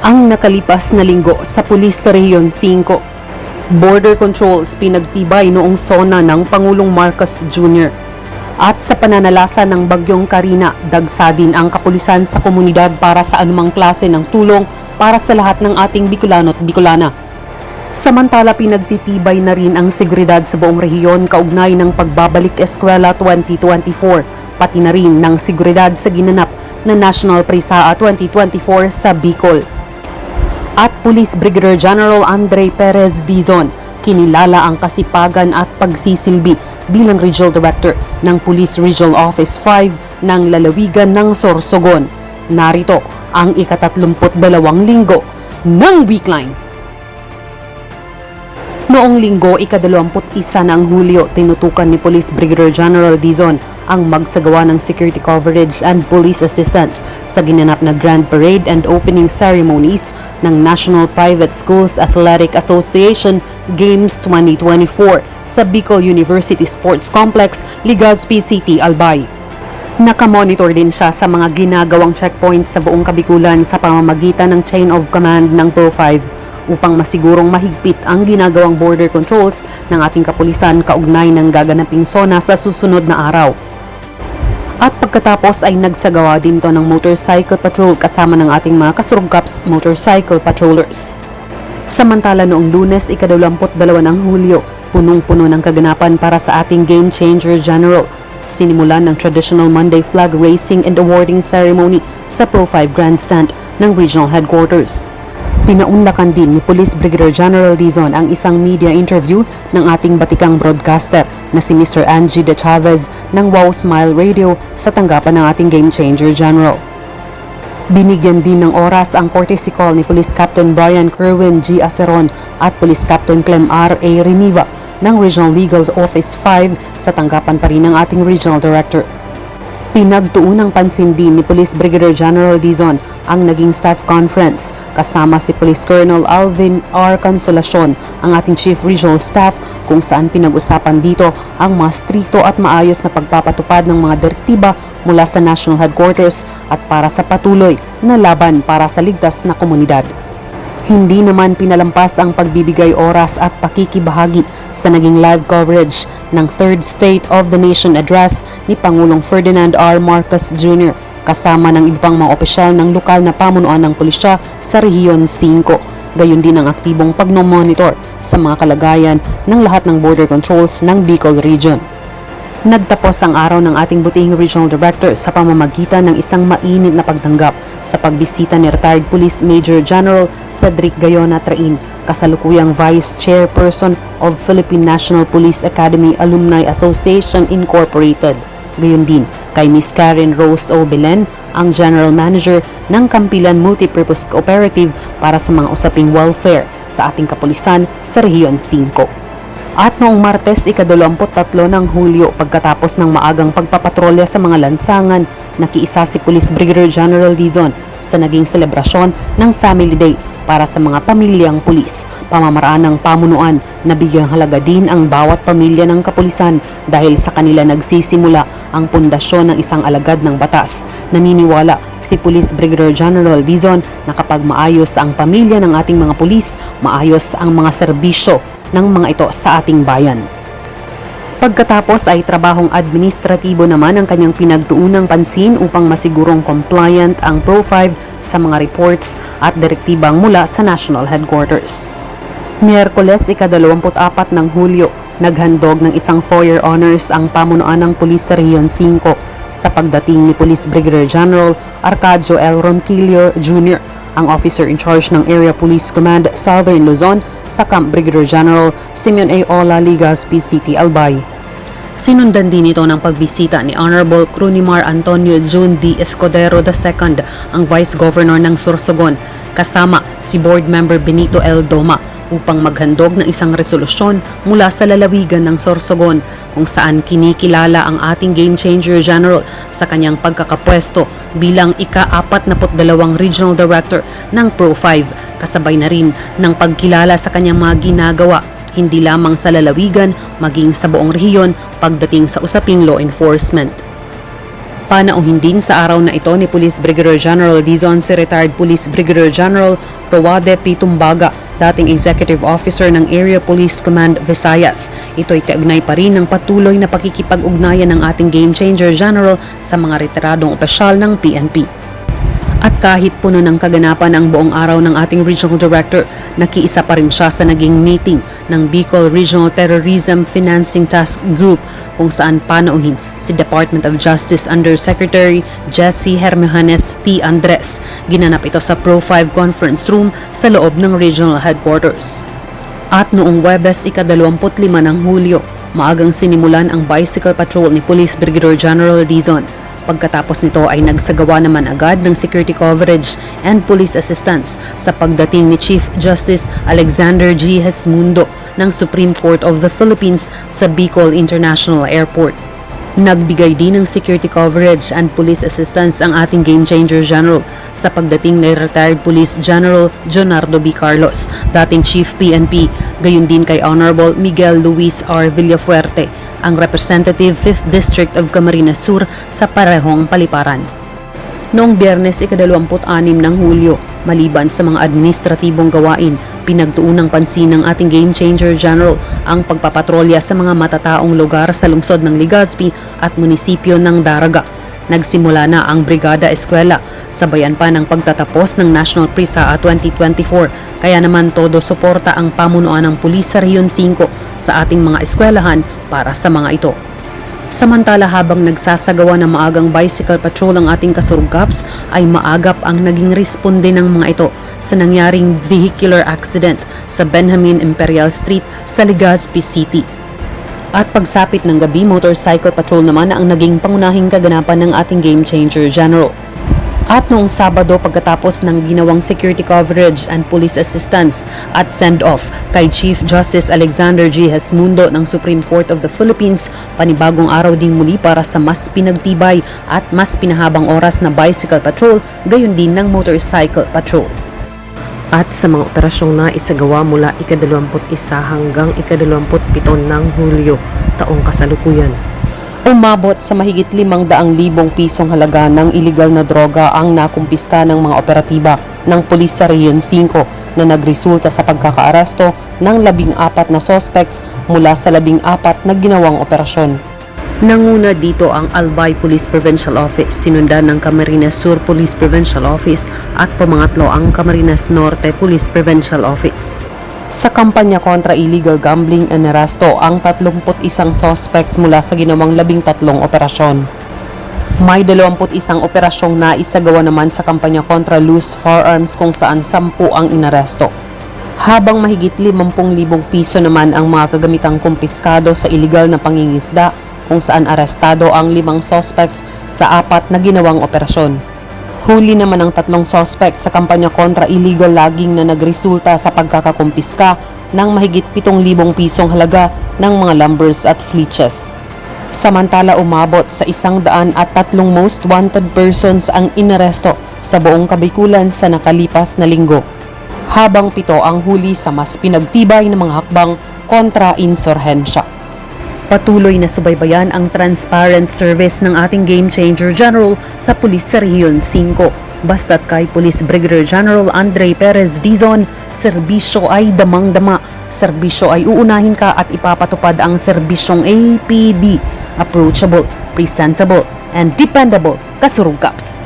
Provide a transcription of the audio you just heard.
ang nakalipas na linggo sa pulis sa Rehiyon 5. Border controls pinagtibay noong SONA ng Pangulong Marcos Jr. At sa pananalasa ng Bagyong Karina, dagsa din ang kapulisan sa komunidad para sa anumang klase ng tulong para sa lahat ng ating Bicolano at Bicolana. Samantala, pinagtitibay na rin ang seguridad sa buong rehiyon kaugnay ng pagbabalik eskwela 2024, pati na rin ng seguridad sa ginanap na National Prisaa 2024 sa Bicol. At Police Brigadier General Andre Perez Dizon, kinilala ang kasipagan at pagsisilbi bilang Regional Director ng Police Regional Office 5 ng lalawigan ng Sorsogon. Narito ang ika-32 linggo ng Weekline. Noong linggo, ika-21 ng Hulyo, tinutukan ni Police Brigadier General Dizon ang magsagawa ng security coverage and police assistance sa ginanap na Grand Parade and Opening Ceremonies ng National Private Schools Athletic Association Games 2024 sa Bicol University Sports Complex, Legazpi City, Albay. Nakamonitor din siya sa mga ginagawang checkpoints sa buong Kabikulan sa pamamagitan ng chain of command ng Pro 5 upang masigurong mahigpit ang ginagawang border controls ng ating kapulisan kaugnay ng gaganaping SONA sa susunod na araw. At pagkatapos ay nagsagawa din ito ng motorcycle patrol kasama ng ating mga kasurugkaps motorcycle patrollers. Samantala noong Lunes, ika-22 ng Hulyo, punong-puno ng kaganapan para sa ating Game Changer General. Sinimulan ng traditional Monday flag racing and awarding ceremony sa Pro 5 Grandstand ng Regional Headquarters. Pinaunlakan din ni Police Brigadier General Dizon ang isang media interview ng ating batikang broadcaster na si Mr. Angie De Chavez ng Wow Smile Radio sa tanggapan ng ating Game Changer General. Binigyan din ng oras ang courtesy call ni Police Captain Brian Kerwin G. Aceron at Police Captain Clem R. A. Reniva ng Regional Legal Office 5 sa tanggapan pa rin ng ating Regional Director. Pinagtuon ng pansin din ni Police Brigadier General Dizon ang naging staff conference kasama si Police Colonel Alvin R. Consolacion, ang ating Chief Regional Staff, kung saan pinag-usapan dito ang mas strikto at maayos na pagpapatupad ng mga direktiba mula sa National Headquarters at para sa patuloy na laban para sa ligtas na komunidad. Hindi naman pinalampas ang pagbibigay oras at pakikibahagi sa naging live coverage ng Third State of the Nation Address ni Pangulong Ferdinand R. Marcos Jr. kasama ng iba pang mga opisyal ng lokal na pamunuan ng pulisya sa Rehiyon 5. Gayon din ang aktibong pagnomonitor sa mga kalagayan ng lahat ng border controls ng Bicol Region. Nagtapos ang araw ng ating butihing Regional Director sa pamamagitan ng isang mainit na pagtanggap sa pagbisita ni Retired Police Major General Cedric Gayona Train, kasalukuyang Vice Chairperson of Philippine National Police Academy Alumni Association Incorporated. Gayon din kay Ms. Karen Rose O. Belen, ang General Manager ng Kampilan Multipurpose Cooperative para sa mga usaping welfare sa ating kapulisan sa Rehiyon 5. At noong Martes, ika-23 ng Hulyo, pagkatapos ng maagang pagpapatrolya sa mga lansangan, nakiisa si Police Brigadier General Dizon sa naging selebrasyon ng Family Day para sa mga pamilyang pulis. Pamamaraan ng pamunuan na bigyang halaga din ang bawat pamilya ng kapulisan dahil sa kanila nagsisimula ang pundasyon ng isang alagad ng batas. Naniniwala si Police Brigadier General Dizon na kapag maayos ang pamilya ng ating mga pulis, maayos ang mga serbisyo ng mga ito sa ating bayan. Pagkatapos ay trabahong administratibo naman ang kanyang pinagtuunang pansin upang masigurong compliant ang Pro 5 sa mga reports at direktibang mula sa National Headquarters. Miyerkules, ika-24 ng Hulyo, naghandog ng isang foyer honors ang pamunuan ng Pulis sa Rehiyon 5 sa pagdating ni Police Brigadier General Arcadio L. Ronquillo Jr., ang officer in charge ng Area Police Command Southern Luzon sa Camp Brigadier General Simeon A. Ola, Legazpi City, Albay. Sinundan din ito ng pagbisita ni Honorable Crunimar Antonio June D. Escudero II, ang Vice Governor ng Sorsogon, kasama si Board Member Benito L. Doma upang maghandog ng isang resolusyon mula sa lalawigan ng Sorsogon kung saan kinikilala ang ating Game Changer General sa kanyang pagkakapwesto bilang ika-42 Regional Director ng Pro 5, kasabay na rin ng pagkilala sa kanyang mga ginagawa hindi lamang sa lalawigan maging sa buong rehiyon pagdating sa usaping law enforcement. Panauhin din sa araw na ito ni Police Brigadier General Dizon si retired Police Brigadier General Rowade P. Tumbaga, dating Executive Officer ng Area Police Command Visayas. Ito'y kaugnay pa rin ng patuloy na pakikipag-ugnayan ng ating Game Changer General sa mga retiradong opisyal ng PNP. At kahit puno ng kaganapan ang buong araw ng ating Regional Director, nakiisa pa rin siya sa naging meeting ng Bicol Regional Terrorism Financing Task Group kung saan panauhin si Department of Justice Undersecretary Jesse Hermohanes T. Andres. Ginanap ito sa Pro 5 Conference Room sa loob ng Regional Headquarters. At noong Huwebes, ika-25 ng Hulyo, maagang sinimulan ang bicycle patrol ni Police Brigadier General Dizon. Pagkatapos nito ay nagsagawa naman agad ng security coverage and police assistance sa pagdating ni Chief Justice Alexander G. Hesmundo ng Supreme Court of the Philippines sa Bicol International Airport. Nagbigay din ng security coverage and police assistance ang ating Game Changer General sa pagdating ni retired Police General Jonardo B. Carlos, dating Chief PNP, gayon din kay Honorable Miguel Luis R. Villafuerte, ang Representative 5th District of Camarines Sur sa parehong paliparan. Noong Biyernes, ika-26 ng Hulyo, maliban sa mga administratibong gawain, pinagtuon ng pansin ng ating Game Changer General ang pagpapatrolya sa mga matataong lugar sa lungsod ng Legazpi at munisipyo ng Daraga. Nagsimula na ang Brigada Eskwela, sabayan pa ng pagtatapos ng National PRISA 2024, kaya naman todo suporta ang pamunuan ng Pulis sa Rehiyon 5 sa ating mga eskwelahan para sa mga ito. Samantala, habang nagsasagawa ng maagang bicycle patrol ang ating kasurgaps, ay maagap ang naging responde ng mga ito sa nangyaring vehicular accident sa Benjamin Imperial Street sa Legazpi City. At pagsapit ng gabi, motorcycle patrol naman ang naging pangunahing kaganapan ng ating Game Changer General. At noong Sabado, pagkatapos ng ginawang security coverage and police assistance at send-off kay Chief Justice Alexander G. Hesmundo ng Supreme Court of the Philippines, panibagong araw ding muli para sa mas pinagtibay at mas pinahabang oras na bicycle patrol, gayon din ng motorcycle patrol. At sa mga operasyong na isagawa mula ika-21 hanggang ika-27 ng Hulyo, taong kasalukuyan, umabot sa mahigit 500,000 pisong halaga ng iligal na droga ang nakumpiska ng mga operatiba ng pulis sa Rehiyon 5 na nagresulta sa pagkakaaresto ng 14 na suspects mula sa 14 na ginawang operasyon. Nanguna dito ang Albay Police Provincial Office, sinundan ng Camarines Sur Police Provincial Office at pamangatlo ang Camarines Norte Police Provincial Office. Sa kampanya kontra illegal gambling, inaresto ang 31 suspects mula sa ginawang 13 operasyon. May 21 operasyong naisagawa naman sa kampanya kontra loose firearms kung saan 10 ang inaresto. Habang mahigit 50,000 piso naman ang mga kagamitang kumpiskado sa illegal na pangingisda kung saan arestado ang 5 suspects sa 4 na ginawang operasyon. Huli naman ang 3 suspect sa kampanya kontra illegal logging na nagresulta sa pagkakakumpiska ng mahigit 7,000 pisong halaga ng mga lumbers at flitches. Samantala, umabot sa 103 most wanted persons ang inaresto sa buong Kabikulan sa nakalipas na linggo, habang 7 ang huli sa mas pinagtibay ng mga hakbang kontra insurhensya. Patuloy na subaybayan ang transparent service ng ating Game Changer General sa Pulis sa Rehiyon 5. Basta't kay Police Brigadier General Andre Perez Dizon, serbisyo ay damang-dama. Serbisyo ay uunahin ka at ipapatupad ang serbisyong APD. Approachable, presentable, and dependable kasurugkaps.